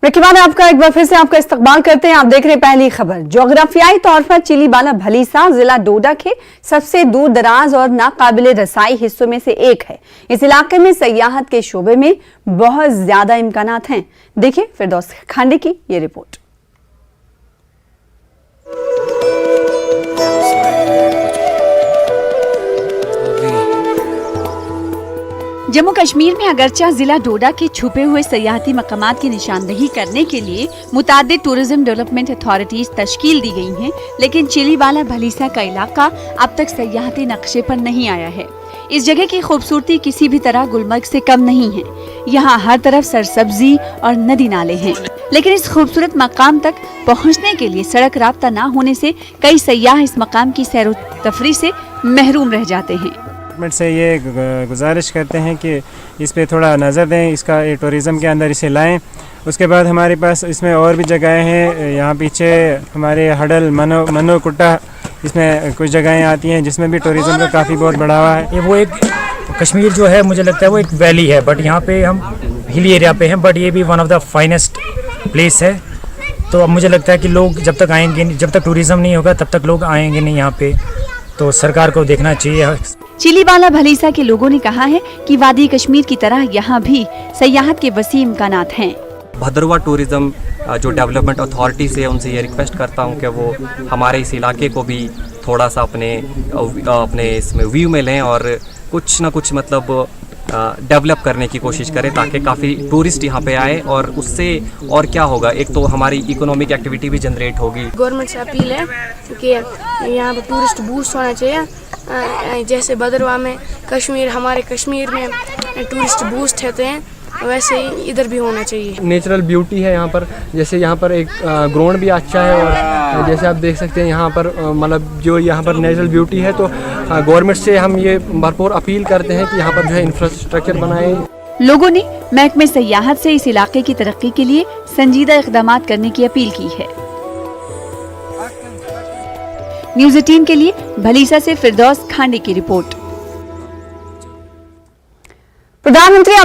Break के बाद आपका एक बार फिर से आपका इस्तकबाल करते हैं। आप देख रहे हैं पहली खबर। जोग्राफियाई तौर पर चिलीबाला भलीसा जिला डोडा के सबसे दूर दराज और नाकाबिल रसाई हिस्सों में से एक है। इस इलाके में सयाहत के शोबे में बहुत ज्यादा इम्कानात हैं। देखिए फिरदौस खांडे की ये रिपोर्ट। जम्मू कश्मीर में अगरचा जिला डोडा के छुपे हुए सयाहती मकामात की निशानदेही करने के लिए मुतादिद टूरिज्म डेवलपमेंट अथॉरिटीज तश्कील दी गई हैं, लेकिन चिलीबाला भलीसा का इलाका अब तक सयाहती नक्शे पर नहीं आया है। इस जगह की खूबसूरती किसी भी तरह गुलमर्ग से कम नहीं है। यहाँ हर तरफ सरसब्जी और नदी नाले हैं, लेकिन इस खूबसूरत मकाम तक पहुँचने के लिए सड़क राब्ता न होने से कई सयाह इस मकाम की सैर तफरी से महरूम रह जाते हैं। से ये गुजारिश करते हैं कि इस पे थोड़ा नज़र दें, इसका टूरिज़म के अंदर इसे लाएं। उसके बाद हमारे पास इसमें और भी जगहें हैं। यहाँ पीछे हमारे हडल मनो कुट्टा, इसमें कुछ जगहें आती हैं जिसमें भी टूरिज़म का काफ़ी बहुत बढ़ावा है। ये वो एक कश्मीर जो है, मुझे लगता है वो एक वैली है, बट यहाँ पे हम हिली एरिया पे हैं, बट ये भी one of the finest place है। तो अब मुझे लगता है कि लोग जब तक आएंगे, जब तक टूरिज़म नहीं होगा तब तक लोग आएंगे नहीं यहाँ पे। तो सरकार को देखना चाहिए। चिलीबाला भलीसा के लोगों ने कहा है कि वादी कश्मीर की तरह यहाँ भी सयाहत के वसी इम्कानात हैं। भद्रवा टूरिज़्म जो डेवलपमेंट अथॉरिटी से उनसे ये रिक्वेस्ट करता हूँ कि वो हमारे इस इलाके को भी थोड़ा सा अपने इसमें व्यू में लें और कुछ ना कुछ मतलब डेवलप करने की कोशिश करें, ताकि काफ़ी टूरिस्ट यहाँ पे आए और उससे और क्या होगा, एक तो हमारी इकोनॉमिक एक्टिविटी भी जनरेट होगी। गवर्नमेंट से अपील है कि यहाँ पर टूरिस्ट बूस्ट होना चाहिए। जैसे भद्रवा में हमारे कश्मीर में टूरिस्ट बूस्ट होते हैं, वैसे ही इधर भी होना चाहिए। नेचुरल ब्यूटी है यहाँ पर, जैसे यहाँ पर एक ग्राउंड भी अच्छा है और जैसे आप देख सकते हैं यहाँ पर मतलब जो यहाँ पर नेचुरल ब्यूटी है, तो गवर्नमेंट से हम ये भरपूर अपील करते हैं कि यहाँ पर जो है इंफ्रास्ट्रक्चर बनाए। लोगों ने महकमे सयाहत से इस इलाके की तरक्की के लिए संजीदा इक़दामात करने की अपील की है। न्यूज़ 18 के लिए भलीसा से फिरदौस खांडे की रिपोर्ट।